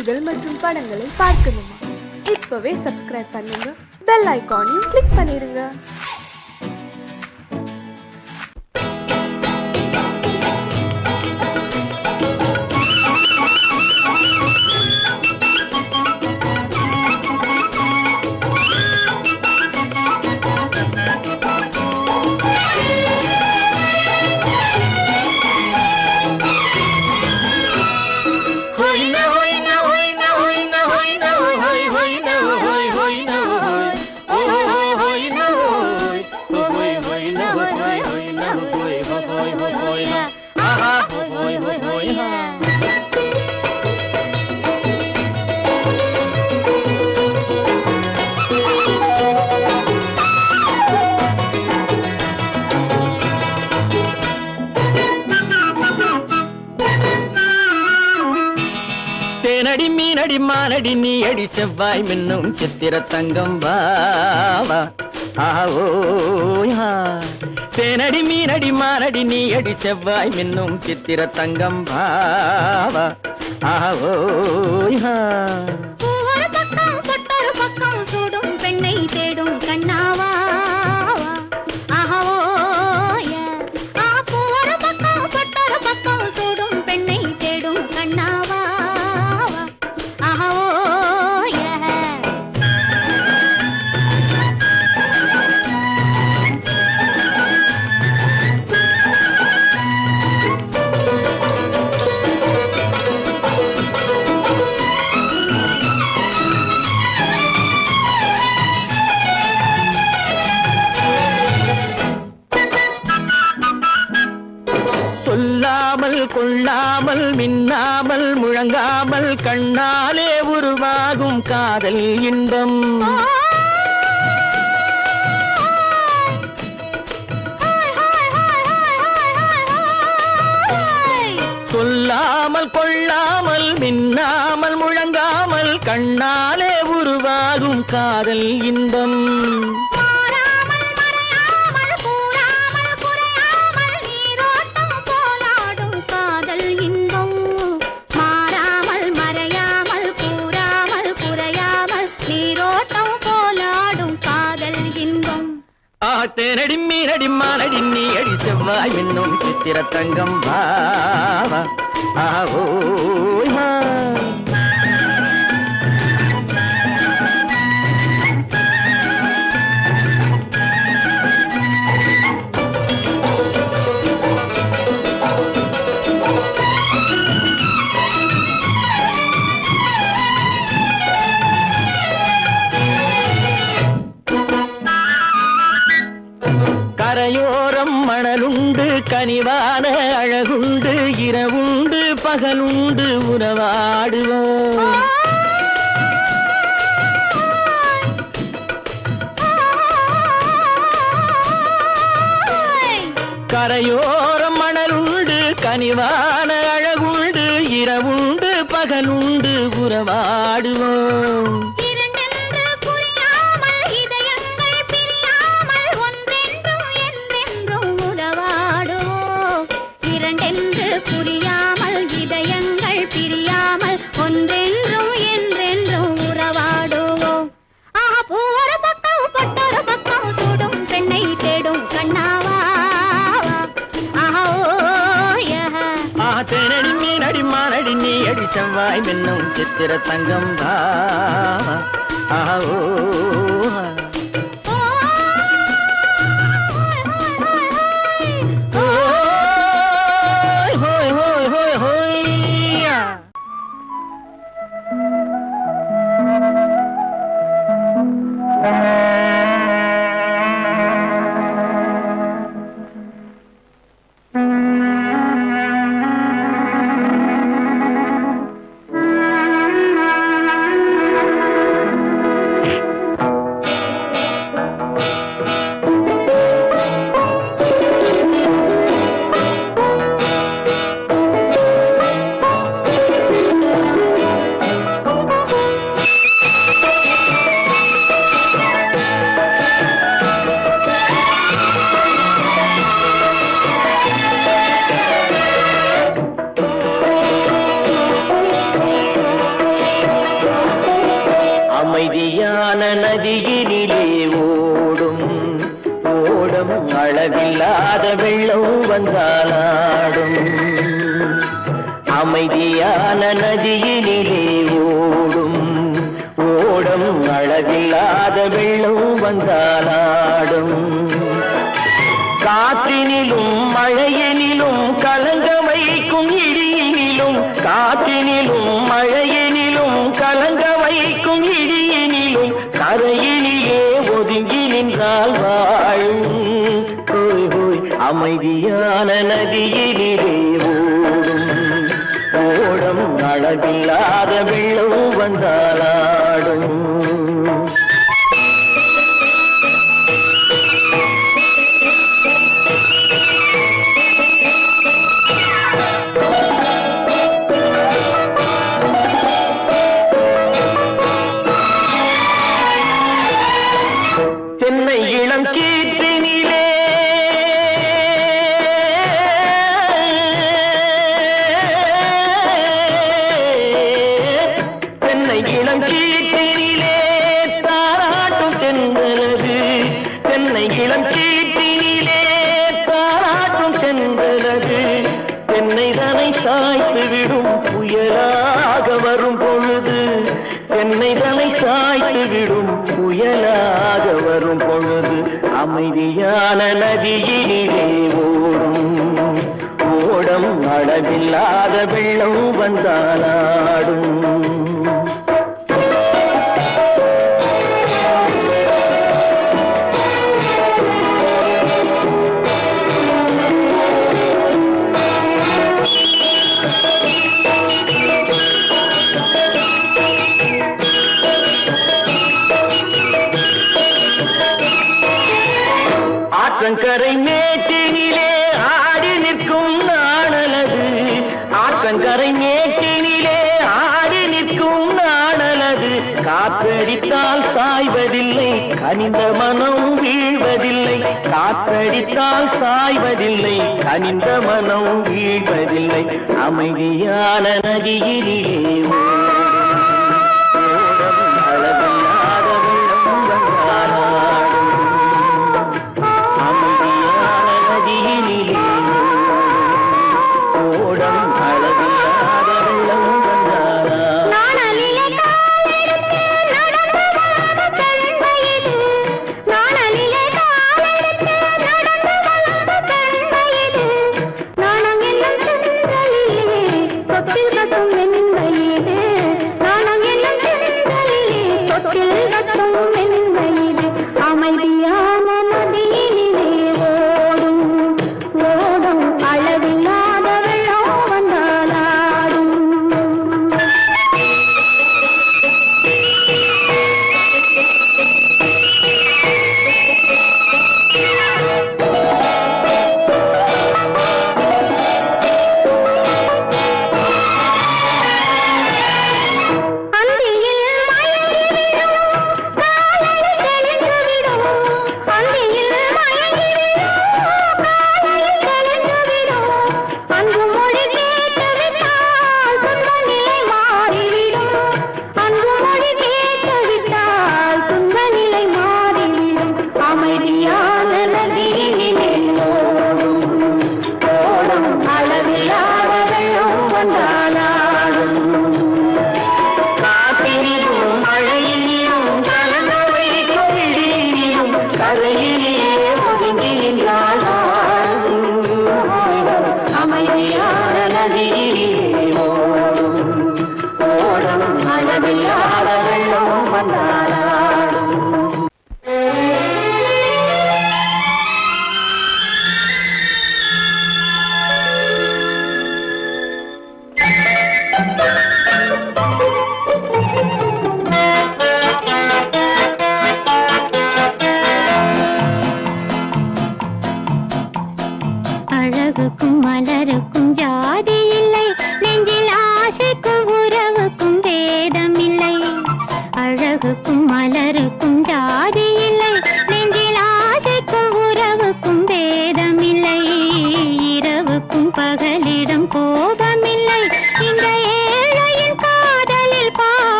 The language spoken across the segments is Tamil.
செய்திகள் மற்றும் படங்களை பார்க்கணுமா? இப்பவே சப்ஸ்கிரைப் பண்ணுங்க, பெல் ஐகானையும் கிளிக் பண்ணிருங்க. தேனடி மீனடி மானடி நீ அடி செவ்வாய் மின்னும் சித்திர தங்கம் வாவா ஆவோயா. தேனடி மீனடி மானடி நீ அடி செவ்வாய் மின்னும் சித்திர தங்கம் வாவா ஆவோயா. ஒரு பக்கம் பொட்டொரு பக்கம் சூடும் பெண்ணை தேடும் கண்ணாவா ஆவோயா. ஒரு பக்கம் பொட்டொரு பக்கம் சூடும் பெண்ணை தேடும் கண்ணாவா. சொல்லாமல் கொள்ளாமல் மின்னாமல் முழங்காமல் கண்ணாலே உருவாகும் காதல் இன்பம். சொல்லாமல் கொள்ளாமல் மின்னாமல் முழங்காமல் கண்ணாலே உருவாகும் காதல் இன்பம். தேனடி மீனடி மானடி நீ அடி செவ்வாய் மின்னும் சித்திர தங்கம் வாவா ஆவோயா. கரையோரம் மணலுண்டு கனிவான அழகுண்டு இரவுண்டு பகலுண்டு உறவாடுவோம். கரையோரம் மணலுண்டு கனிவான அழகுண்டு இரவுண்டு பகலுண்டு உறவாடுவோம். புரியாமல் இதயங்கள் பிரியாமல் ஒன்றென்றும் என்றென்றும் உறவாடுவோம். ஒரு பக்கம் பொட்டொரு பக்கம் சூடும் பெண்ணை தேடும் கண்ணாவா தேனடி மீனடி மானடி நீ அடி செவ்வாய் மின்னும் சித்திர தங்கம் வாவா ஆவோயா. அமைதியான நதியினிலே ஓடும் ஓடும் அளவில்லாத வெள்ளம் வந்தாலாடும். அமைதியான நதியினிலே ஓடும் ஓடும் அளவில்லாத வெள்ளம் வந்தாலாடும். காற்றினிலும் மழையினிலும் கலங்க வைக்கும் இடியினிலும் காற்றினிலும் மழையினிலும் கலங்க வைக்கும் இடியினிலும் கரையினிலே ஒதுங்கி நின்றால் வாழும். ஹோய் ஹோய் அமைதியான நதியினிலே ஓடும் ஓடும் அளவில்லாத வெள்ளம் வந்தாலாடும். தென்னை இளம் கீற்றினிலே தென்னை இளம் கீற்றினிலே தாராட்டும் தென்றலது. தென்னை இளம் கீற்றினிலே தாராட்டும் தென்றலது. தென்னை தனை சாய்த்து விடும் புயலாக வரும் பொழுது தென்னை தலை சாய்த்து விடும் புயலாக வரும் பொழுது அமைதியான நதியினிலே ஓடும் ஓடும் அளவில்லாத வெள்ளம் வந்தாலாடும். ஆற்றங்கரை மேட்டினிலே ஆடி நிற்கும் நாணலது. ஆற்றங்கரை மேட்டினிலே ஆடி நிற்கும் நாணலது. காற்றடித்தால் சாய்வதில்லை கனிந்த மனம் வீழ்வதில்லை. காற்றடித்தால் சாய்வதில்லை கனிந்த மனம் வீழ்வதில்லை. அமைதியான நதியினிலே ஓடும் அளவில்லாத வெள்ளம் வந்தாலாடும். அமைதியான நதியினிலே ஓடும் அளவில்லாத வெள்ளம் வந்தாலாடும். நாணலிலே காலெடுத்து நடந்து வளர்ந்த பெண்மையிது. நாணலிலே காலெடுத்து நடந்து வளர்ந்த பெண்மையிது. நாணம் என்னும் செந்தலிலே தொட்டில் கட்டும் வெண்மையிது.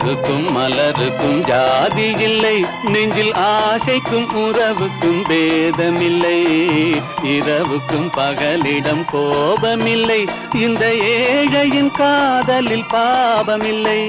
அழகுக்கும் மலருக்கும் ஜாதி இல்லை, நெஞ்சில் ஆசைக்கும் உறவுக்கும் பேதமில்லை. இரவுக்கும் பகலிடம் கோபமில்லை, இந்த ஏழையின் காதலில் பாவமில்லை.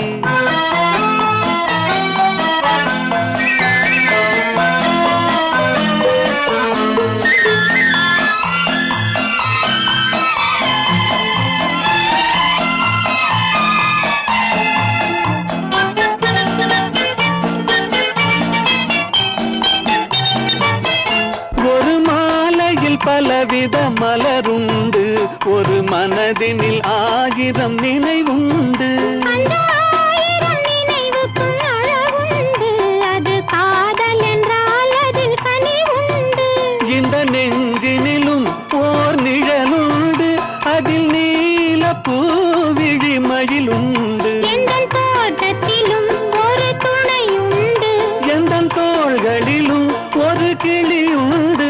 பலவித மலருண்டு, ஒரு மனதினில் 1000 நினைவுண்டு. இந்த நெஞ்சினிலும் ஓர் நிழலுண்டு, அதில் நீல பூவிழி மயிலுண்டு. எந்தன் தோட்டத்திலும் ஒரு துணையுண்டு, எந்தன் தோள்களிலும் ஒரு கிளியுண்டு.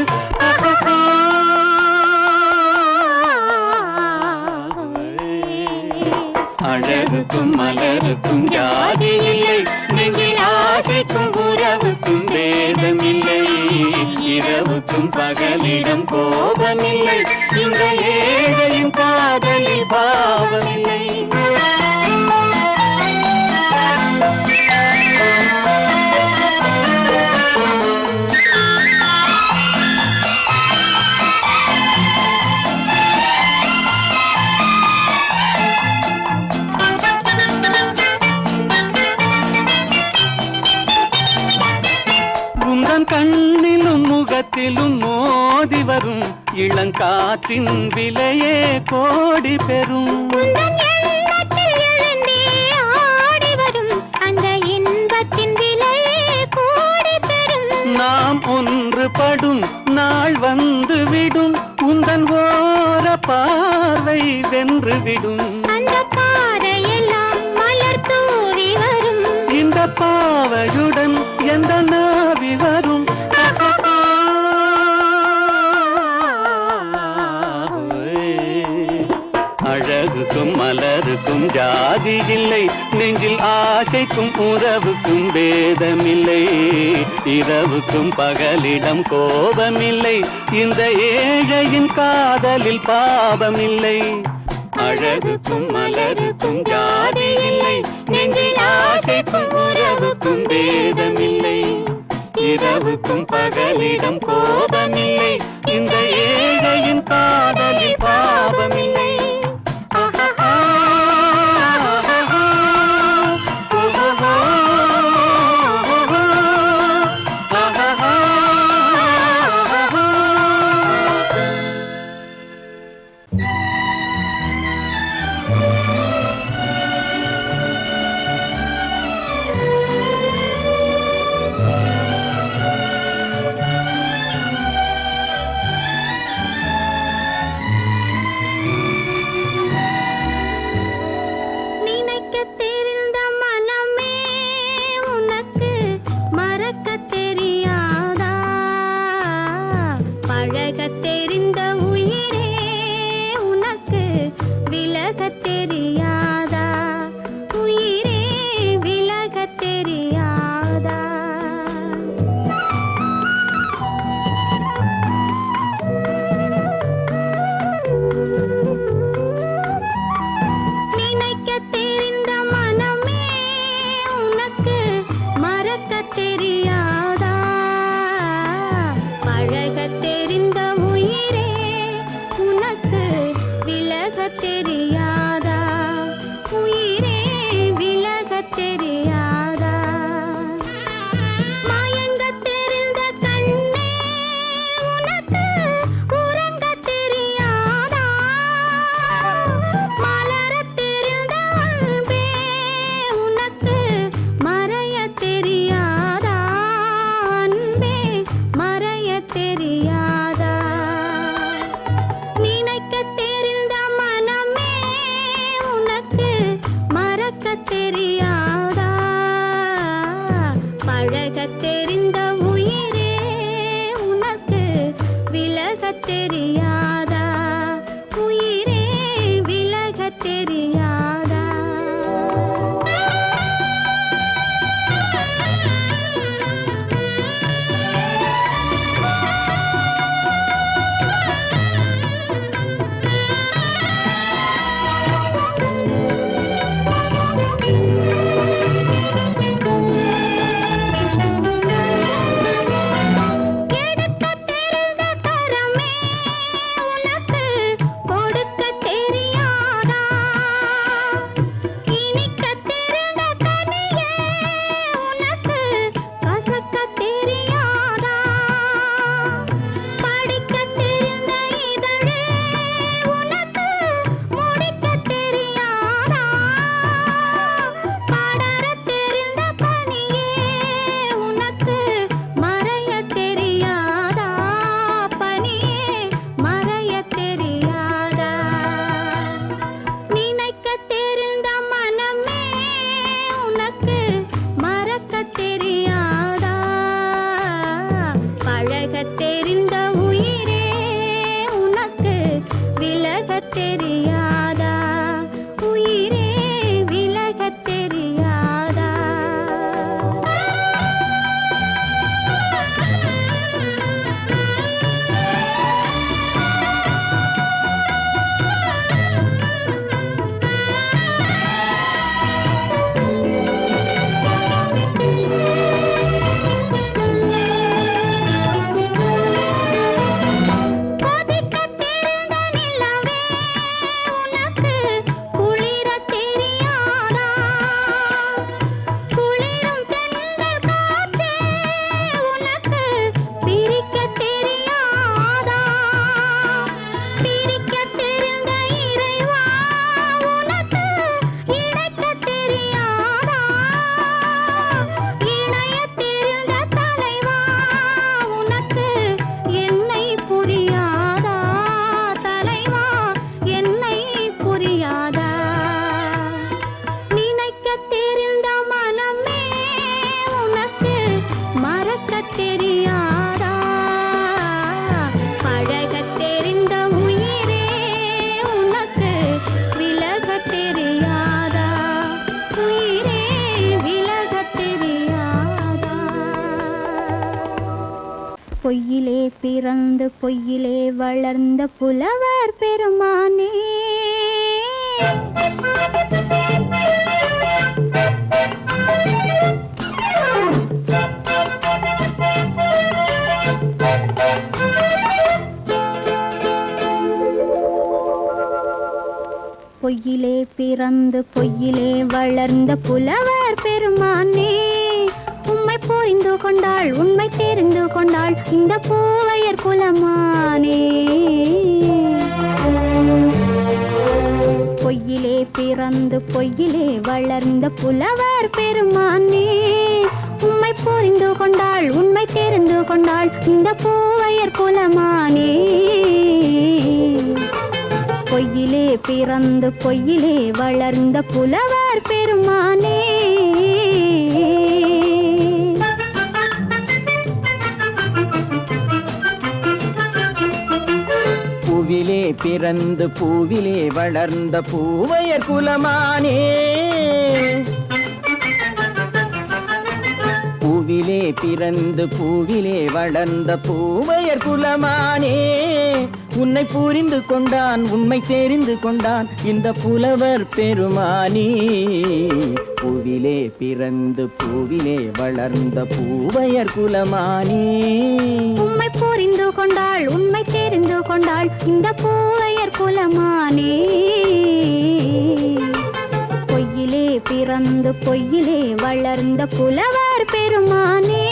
அழகுக்கும் மலருக்கும் ஜாதி இல்லை, நெஞ்சில் ஆசைக்கும் உறவுக்கும் பேதமில்லை. இரவுக்கும் பகலிடம் கோபமில்லை, இந்த ஏழையின் காதலில் பாவமில்லை. கண்ணிலும் முகத்திலும் மோதி வரும் இளங்காற்றின் விலையே கோடி பெறும். நாம் ஒன்றுபடும் நாள் வந்து விடும், உந்தன் ஓர பார்வை வென்றுவிடும். இந்த பாவையுடன் எந்த நாவி வரும். அழகுக்கும் மலருக்கும் ஜாதி இல்லை, நெஞ்சில் ஆசைக்கும் உறவுக்கும் பேதமில்லை. இரவுக்கும் பகலிடம் கோபமில்லை, இந்த ஏழையின் காதலில் பாவமில்லை. அழகுக்கும் மலருக்கும் ஜாதி இல்லை, நெஞ்சில் ஆசைக்கும் உறவுக்கும் பேதமில்லை. இரவுக்கும் பகலிடம் கோபமில்லை, இந்த ஏழையின் காதலில் பாவமில்லை. பொய்யிலே பிறந்து பொய்யிலே வளர்ந்த புலவர் பெருமானே பொய்யிலே பிறந்து பொய்யிலே வளர்ந்த புலவர் பெருமானே உம்மை புரிந்து கொண்டாள் உண்மை தெரிந்து கொண்டாள் இந்த பூவையர் குலமானே பொய்யிலே பிறந்து பொய்யிலே வளர்ந்த புலவர் பெருமானே உம்மை புரிந்து கொண்டாள் உண்மை தெரிந்து கொண்டாள் இந்த பூவையர் குலமானே பொய்யிலே பிறந்து பொய்யிலே வளர்ந்த புலவர் பெருமானே பூவிலே பிறந்து பூவிலே வளர்ந்த பூவையர் குலமானே பூவிலே பிறந்து பூவிலே வளர்ந்த பூவையர் குலமானே உன்னை புரிந்து கொண்டான் உண்மை தெரிந்து கொண்டான் இந்த புலவர் பெருமானே பூவிலே பிறந்து பூவிலே வளர்ந்த பூவையர் குலமானே உம்மை புரிந்து கொண்டாள் உண்மை தெரிந்து கொண்டாள் இந்த பூவையர் குலமானே பொய்யிலே பிறந்து பொய்யிலே வளர்ந்த புலவர் பெருமானே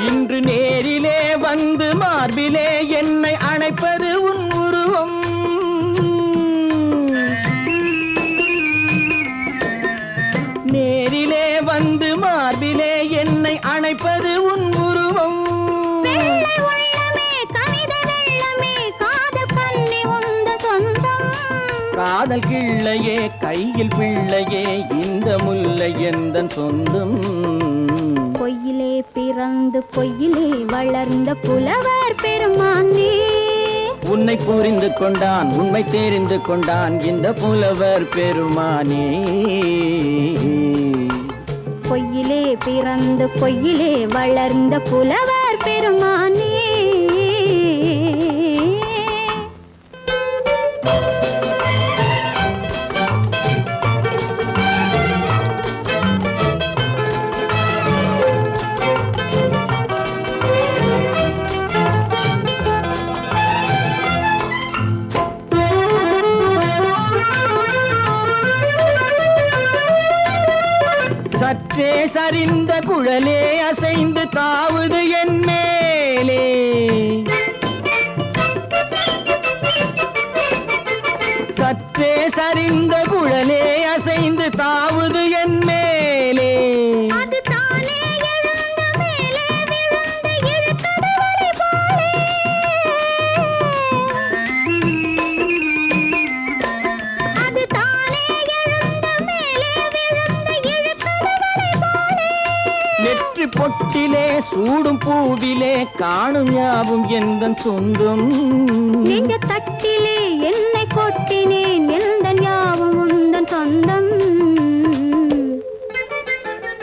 இன்று நேரிலே வந்து மார்பிலே என்னை அணைப்பது உன் உருவம் நேரிலே வந்து மார்பிலே என்னை அணைப்பது உன் உருவம் காதல் கிள்ளையே கையில் பிள்ளையே இந்த முல்லை எந்தன் சொந்தம் பொய்யிலே பிறந்து பொய்யிலே வளர்ந்த புலவர் பெருமானே உன்னை புரிந்து கொண்டான் உண்மை தெரிந்து கொண்டான் இந்த புலவர் பெருமானே பொய்யிலே பிறந்து பொய்யிலே வளர்ந்த புலவர் பெருமானே சற்றே சரிந்த குழலே அசைந்து தாவுது என் மேலே சற்றே சரிந்த குழலே அசைந்து தாவுது என் மேலே நெற்றி பொட்டிலே சூடும் பூவிலே காணும் யாவும் எந்தன் சொந்தம் நெஞ்ச தட்டிலே என்னை கொட்டினேன் எந்தன் யாவும் உந்தன் சொந்தம்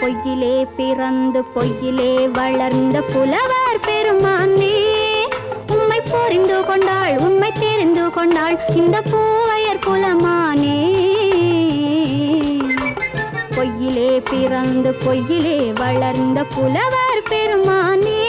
பொய்யிலே பிறந்து பொய்யிலே வளர்ந்த புலவர் பெருமானே உம்மை புரிந்து கொண்டாள் உண்மை தெரிந்து கொண்டாள் இந்த பூவையர் குலமானே பொய்யிலே பிறந்து பொய்யிலே வளர்ந்த புலவர் பெருமானே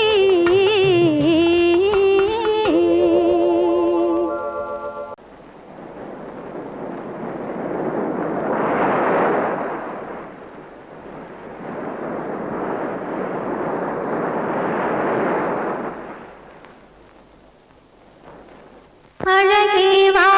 அழகே வா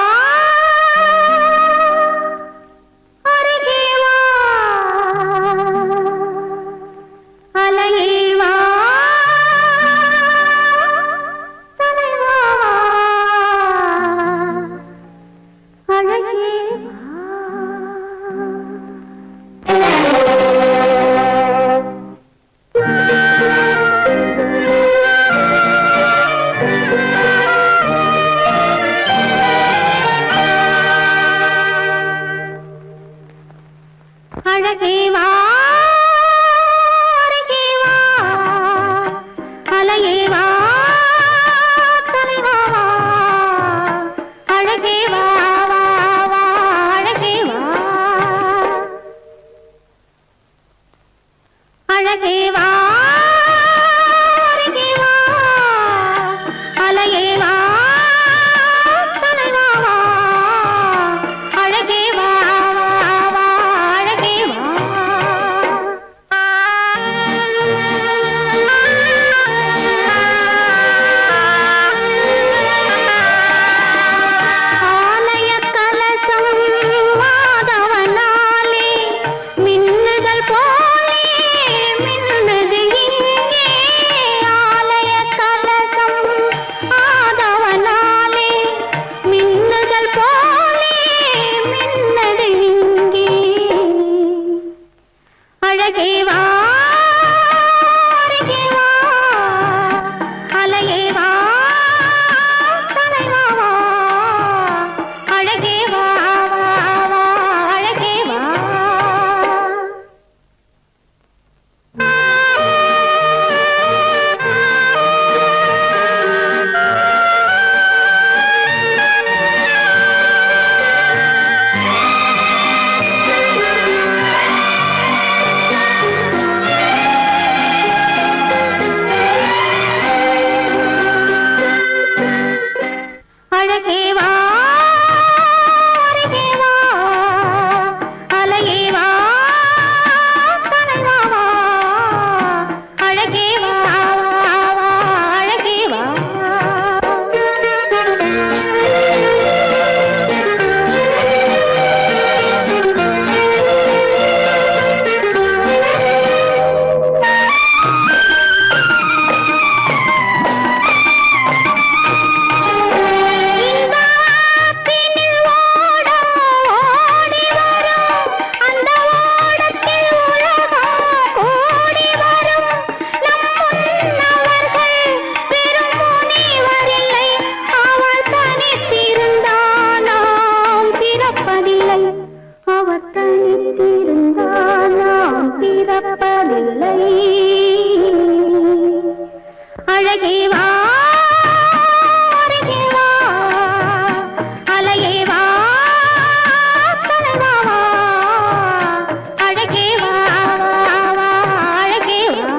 வா அருகே வா அலையே வா தலைவா வா அழகே வா வா அழகே வா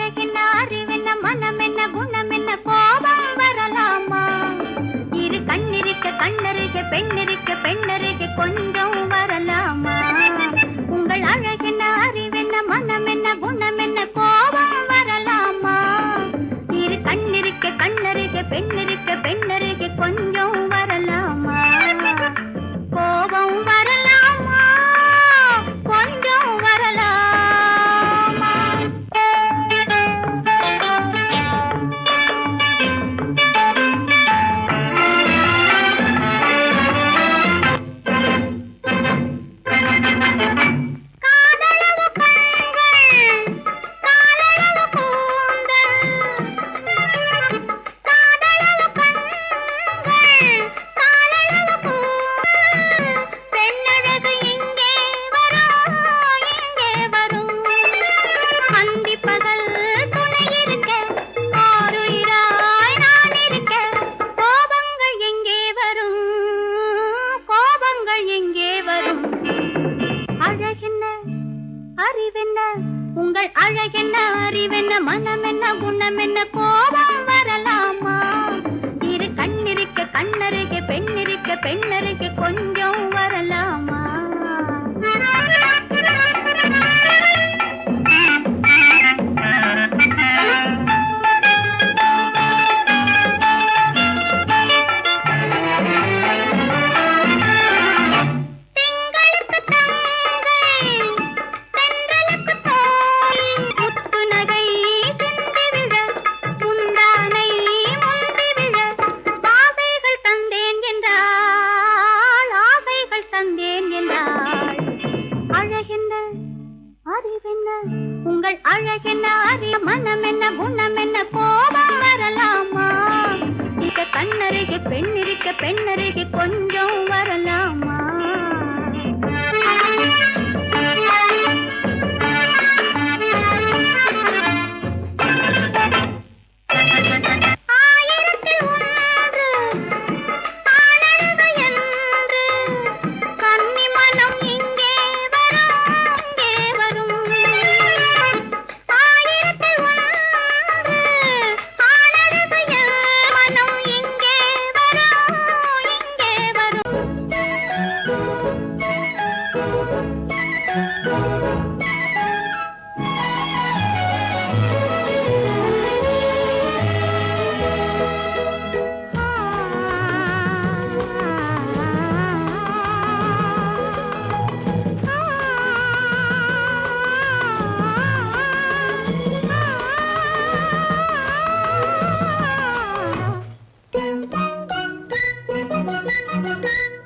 அழகென்ன அறிவென்ன மனம் என்ன குணம் என்ன கோபம் வரலாமா இரு கண்ணிருக்க கண்ணருக பெண்ணிருக்க பெண்ணருக கொஞ்சம் வரலாமா உங்கள் அழகென்ன அறிவென்ன மனம் என்ன குணம் என்ன கோபம் வரலாமா இரு கண்ணிருக்க கண்ணருக பெண்ணிருக்க பெண்ணருக கொஞ்சம் வரலாமா கோபம் வரலாமா கொஞ்சம் வரலாமா உங்கள் அழகென்ன அறிவென்ன மனம் என்ன குணம் என்ன கோபம் வரலாமா இரு கண்ணிருக்க கண்ணருக பெண்ணிருக்க பெண்ணருக கொஞ்சம் வரலாமா உங்கள் அழகென்ன அறி மனம் என்ன குணம் என்ன கோபம் வரலாமா இத கண்ணருக பெண்ணிருக்க பெண்ணருக கொஞ்சம் வரலாமா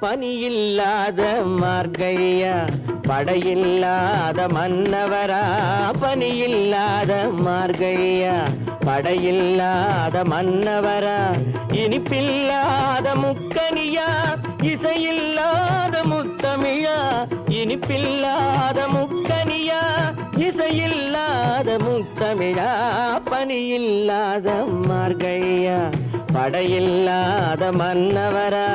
பனியில்லாத மார்கழியா படையில்லாத மன்னவரா பனியில்லாத மார்கழியா படையில்லாத மன்னவரா இனிப்பில்லாத முக்கனியா இசையில்லாத முத்தமிழா இனிப்பில்லாத முக்கனியா இசையில்லாத முத்தமிழா பனியில்லாத மார்கழியா படையில்லாத மன்னவரா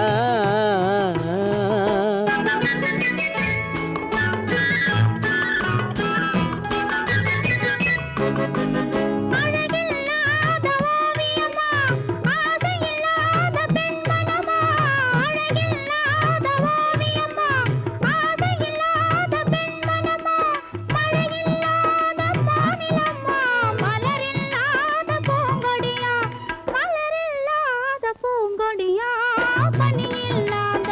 பனியில்லாத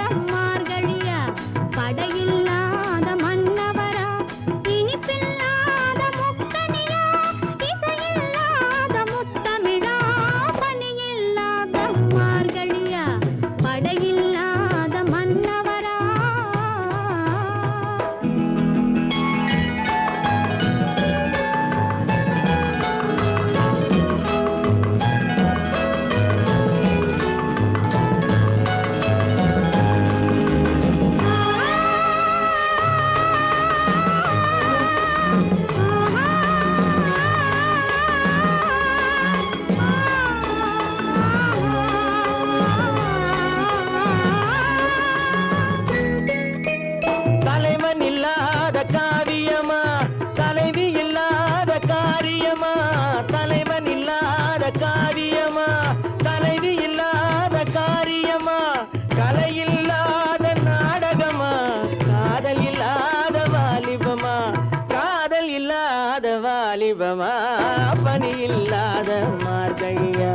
மார்கழியா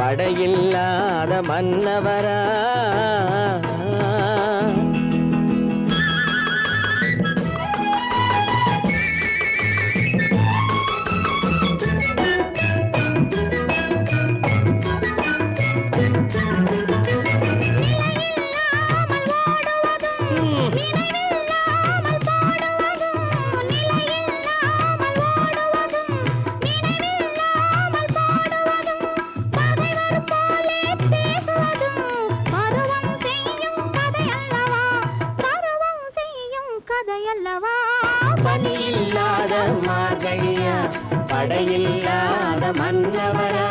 படையில்லாத மன்னவரா பணியில்லாத மார்கழியா படையில்லாத மன்னவரா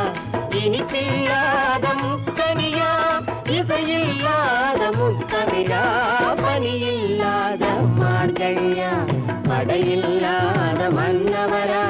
இனிப்பில்லாத முக்கனியா இசையில்லாத முத்தமிழா பணியில்லாத மார்கழியா படையில்லாத மன்னவரா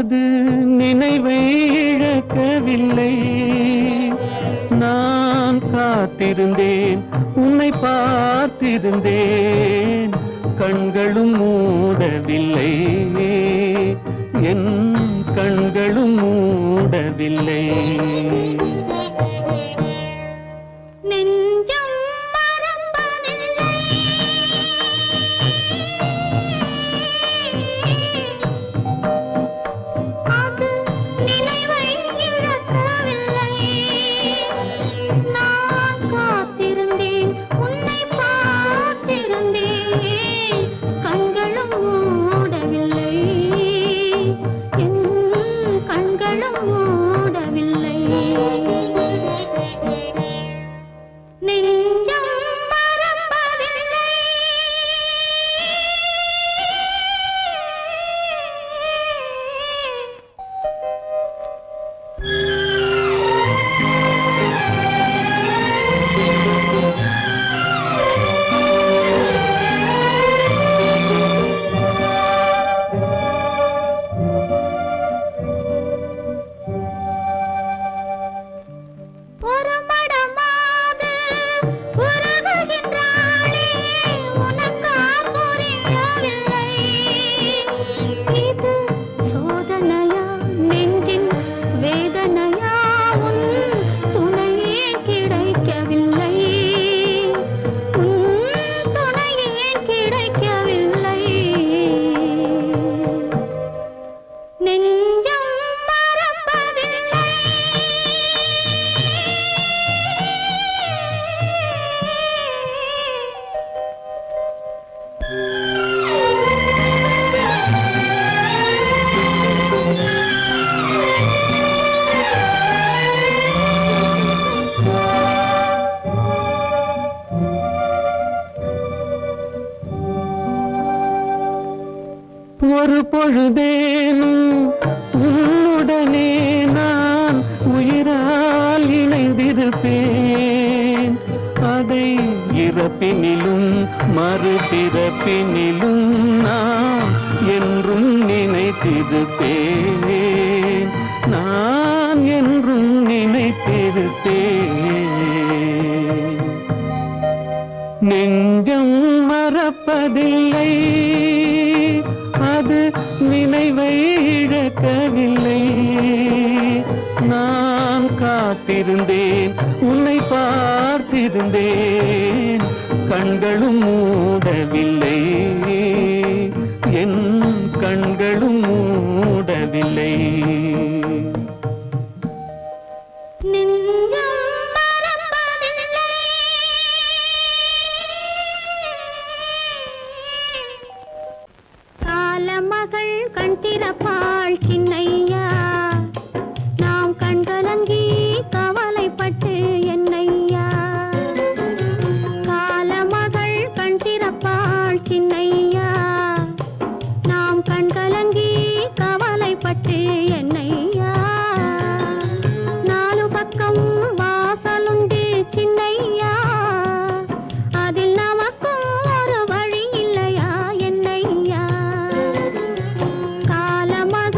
அது நினைவை இழக்கவில்லை. நான் காத்திருந்தேன், உன்னை பார்த்திருந்தேன், கண்களும் மூடவில்லை, என் கண்களும் மூடவில்லை. ஒரு பொழுதேனும் உன்னுடனே நான் உயிரால் இணைந்திருப்பேன். அதை இறப்பினிலும் மறுபிறப்பினிலும் நான் என்றும் நினைத்திருப்பேன். நான் என்றும் நினைத்திருப்பேன். நெஞ்சம் மறப்பதில்லை, அது நினைவை இழக்கவில்லை. நான் காத்திருந்தேன், உன்னை பார்த்திருந்தேன், கண்களும் மூடவில்லை, என் கண்களும் மூடவில்லை. மகள் கண் திறப்பாள் சின்னையா, நாம் கண்கலங்கி கவலைப்பட்டு என்னையா. காலமகள் கண் திறப்பாள் சின்னையா, நாம் கண்கலங்கி கவலைப்பட்டு என்னையா. நாலு பக்கம் வாசலுண்டு சின்னையா, அதில் நமக்கும் ஒரு வழி இல்லையா என்னையா. காலமகள்